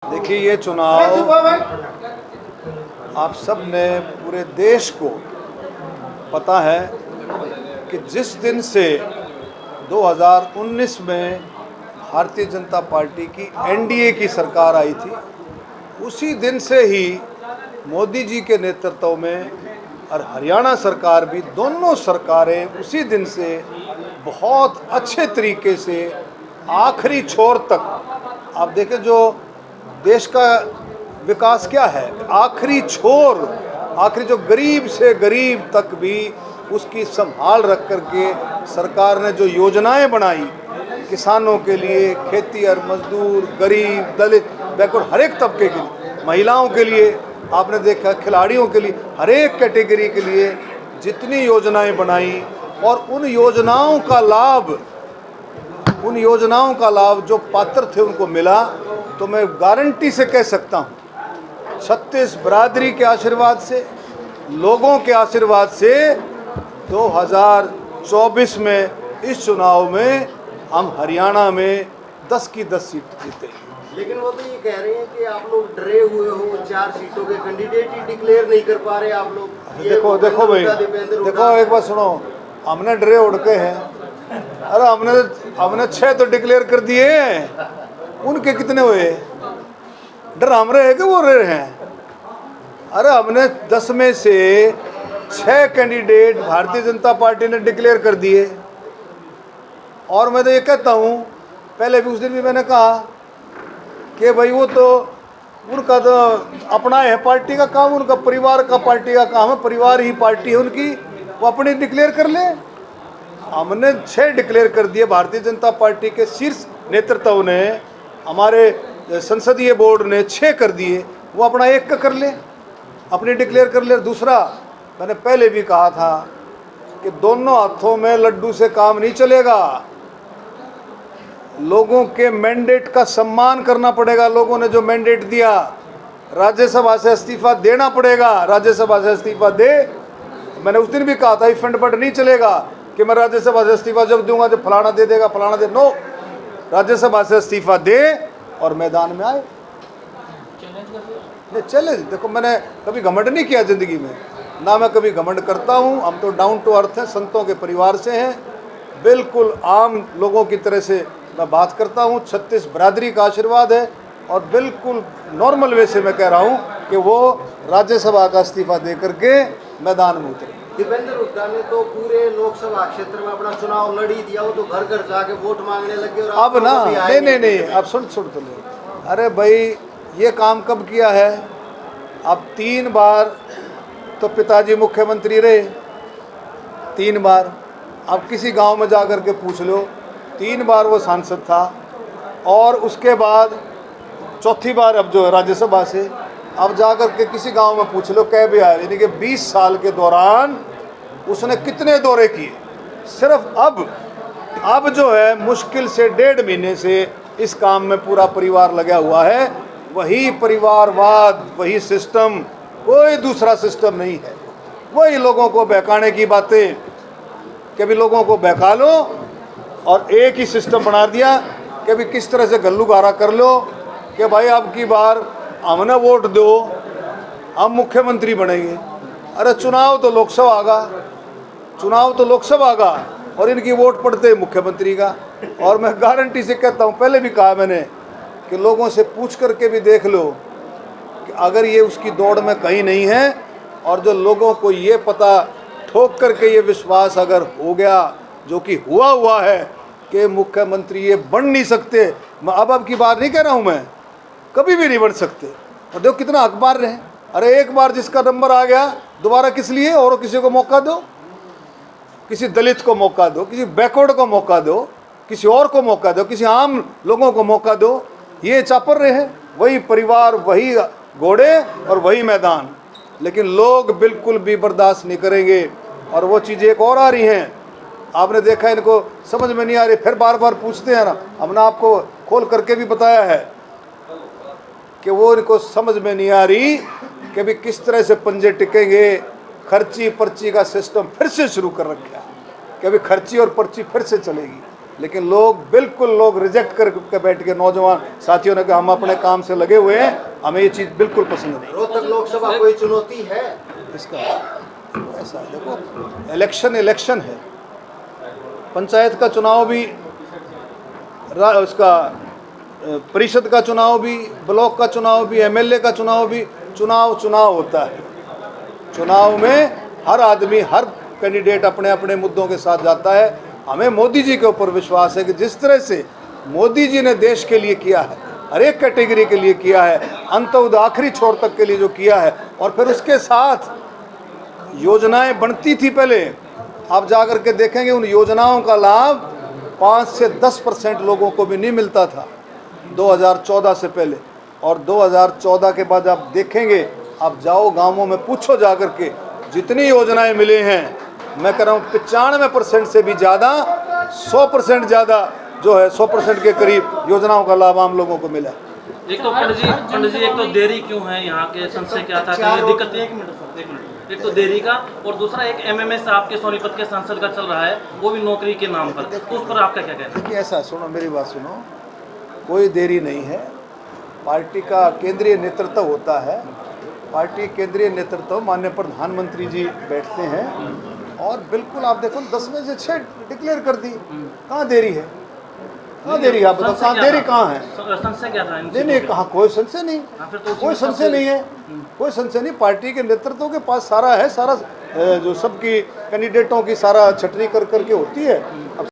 देखिए, ये चुनाव आप सब ने पूरे देश को पता है कि जिस दिन से 2019 में भारतीय जनता पार्टी की एनडीए की सरकार आई थी, उसी दिन से ही मोदी जी के नेतृत्व में और हरियाणा सरकार भी, दोनों सरकारें उसी दिन से बहुत अच्छे तरीके से आखिरी छोर तक, आप देखें जो देश का विकास क्या है, आखिरी छोर, आखिरी जो गरीब से गरीब तक भी उसकी संभाल रख करके सरकार ने जो योजनाएं बनाई किसानों के लिए, खेती और मजदूर, गरीब, दलित, बैकवर्ड, हर एक तबके के लिए, महिलाओं के लिए, आपने देखा खिलाड़ियों के लिए, हर एक कैटेगरी के लिए जितनी योजनाएं बनाई, और उन योजनाओं का लाभ जो पात्र थे उनको मिला। तो मैं गारंटी से कह सकता हूँ, 36 बरादरी के आशीर्वाद से, लोगों के आशीर्वाद से 2024 में इस चुनाव में हम हरियाणा में 10 की 10 सीट जीते। लेकिन वो तो ये कह रहे हैं कि आप लोग डरे हुए हो, 4 सीटों के कैंडिडेट ही डिक्लेयर नहीं कर पा रहे आप लोग। देखो भाई, देखो एक बात सुनो, हमने डरे उड़ के हैं। अरे हमने 6 तो डिक्लेयर कर दिए, उनके कितने हुए? डर हम रहे कि वो रहे हैं? अरे हमने 10 में से 6 कैंडिडेट भारतीय जनता पार्टी ने डिक्लेयर कर दिए। और मैं तो ये कहता हूँ, पहले भी उस दिन भी मैंने कहा कि भाई वो तो उनका तो अपना है पार्टी का काम, उनका परिवार का पार्टी का काम है, परिवार ही पार्टी है उनकी, वो अपनी डिक्लेयर कर ले। हमने 6 डिक्लेयर कर दिए, भारतीय जनता पार्टी के शीर्ष नेतृत्व ने, हमारे संसदीय बोर्ड ने 6 कर दिए, वो अपना 1 का कर ले, अपनी डिक्लेयर कर ले। दूसरा, मैंने पहले भी कहा था कि दोनों हाथों में लड्डू से काम नहीं चलेगा, लोगों के मैंडेट का सम्मान करना पड़ेगा। लोगों ने जो मैंडेट दिया, राज्यसभा से इस्तीफा देना पड़ेगा, राज्यसभा से इस्तीफा दे। मैंने उस दिन भी कहा था, फंड बट नहीं चलेगा कि मैं राज्यसभा से इस्तीफा जब दूंगा जब फलाना दे देगा, फलाना दे, नो, राज्यसभा से इस्तीफा दे और मैदान में आए। नहीं चैलेंज, देखो मैंने कभी घमंड नहीं किया जिंदगी में, ना मैं कभी घमंड करता हूँ। हम तो डाउन टू अर्थ हैं, संतों के परिवार से हैं, बिल्कुल आम लोगों की तरह से मैं बात करता हूँ। 36 बरादरी का आशीर्वाद है और बिल्कुल नॉर्मल वे से मैं कह रहा हूँ कि वो राज्यसभा का इस्तीफा दे करके मैदान में उतरे। दीपेंद्र हुड्डा ने तो पूरे लोकसभा क्षेत्र में अपना चुनाव लड़ी दिया, वो तो घर घर जाके वोट मांगने लगे। और अब ना नहीं, अब सुन तो ले। अरे भाई, ये काम कब किया है? अब 3 बार तो पिताजी मुख्यमंत्री रहे, 3 बार। अब किसी गांव में जा कर के पूछ लो, 3 बार वो सांसद था, और उसके बाद चौथी बार अब जो राज्यसभा से, अब जा कर के किसी गांव में पूछ लो कै बिहार, यानी कि 20 साल के दौरान उसने कितने दौरे किए। सिर्फ अब जो है मुश्किल से 1.5 महीने से इस काम में पूरा परिवार लगा हुआ है। वही परिवारवाद, वही सिस्टम, कोई दूसरा सिस्टम नहीं है। वही लोगों को बहकाने की बातें, कभी लोगों को बहका लो और एक ही सिस्टम बना दिया कि भी किस तरह से गल्लू गारा कर लो कि भाई अब की बार हमने वोट दो, हम मुख्यमंत्री बनेंगे। अरे चुनाव तो लोकसभा का और इनकी वोट पड़ते हैं मुख्यमंत्री का। और मैं गारंटी से कहता हूँ, पहले भी कहा मैंने कि लोगों से पूछ करके भी देख लो कि अगर ये उसकी दौड़ में कहीं नहीं है, और जो लोगों को ये पता ठोक करके ये विश्वास अगर हो गया, जो कि हुआ है कि मुख्यमंत्री ये बन नहीं सकते, मैं अब की बार नहीं कह रहा हूँ, मैं कभी भी नहीं बन सकते। और देखो कितना अखबार रहे। अरे एक बार जिसका नंबर आ गया, दोबारा किस लिए? और किसी को मौका दो, किसी दलित को मौका दो, किसी बैकवर्ड को मौका दो, किसी और को मौका दो, किसी आम लोगों को मौका दो। ये चापर रहे हैं, वही परिवार, वही घोड़े और वही मैदान। लेकिन लोग बिल्कुल भी बर्दाश्त नहीं करेंगे। और वो चीज़ें एक और आ रही हैं, आपने देखा, इनको समझ में नहीं आ रही, फिर बार बार पूछते हैं ना। हमने आपको खोल करके भी बताया है कि वो इनको समझ में नहीं आ रही कि भी किस तरह से पंजे टिकेंगे। खर्ची पर्ची का सिस्टम फिर से शुरू कर रखा है कि अभी खर्ची और पर्ची फिर से चलेगी। लेकिन लोग रिजेक्ट करके बैठ के, नौजवान साथियों ने कहा हम अपने काम से लगे हुए हैं, हमें ये चीज़ बिल्कुल पसंद नहीं। रोहतक लोकसभा कोई चुनौती है इसका ऐसा है, देखो इलेक्शन है, पंचायत का चुनाव भी, उसका परिषद का चुनाव भी, ब्लॉक का चुनाव भी, एमएलए का चुनाव भी, चुनाव होता है। चुनाव में हर आदमी, हर कैंडिडेट अपने अपने मुद्दों के साथ जाता है। हमें मोदी जी के ऊपर विश्वास है कि जिस तरह से मोदी जी ने देश के लिए किया है, हर एक कैटेगरी के लिए किया है, अंत आखिरी छोर तक के लिए जो किया है, और फिर उसके साथ योजनाएं बनती थी पहले, आप जाकर के देखेंगे उन योजनाओं का लाभ 5 से 10% लोगों को भी नहीं मिलता था 2014 से पहले। और 2014 के बाद आप देखेंगे, आप जाओ गांवों में पूछो जाकर के, जितनी योजनाएं मिले हैं, मैं कह रहा हूँ 95% से भी ज़्यादा, 100% ज़्यादा जो है, 100% के करीब योजनाओं का लाभ आम लोगों को मिला। एक तो पंडित जी एक तो देरी क्यों है यहाँ के, संशय क्या था कि ये दिक्कत, एक मिनट, एक तो देरी का, और दूसरा एक एमएमएस आपके सोनीपत के सांसद का चल रहा है, वो भी नौकरी के नाम पर, तो उस पर आपका क्या कहना है? ऐसा सुनो, मेरी बात सुनो, कोई देरी नहीं है। पार्टी का केंद्रीय नेतृत्व होता है, पार्टी केंद्रीय नेतृत्व माननीय प्रधानमंत्री जी बैठते हैं, और बिल्कुल आप देखो 10 में से 6 डिक्लेयर कर दी। कहाँ देरी है, कहाँ देरी है, आप बताओ कहाँ देरी, कहाँ है? संशय क्या था? नहीं, कहाँ कोई संशय नहीं, कोई संशय नहीं है, कोई संशय नहीं। पार्टी के नेतृत्व के पास सारा है, सारा जो सबकी कैंडिडेटों की सारा छटनी कर करके होती है। अब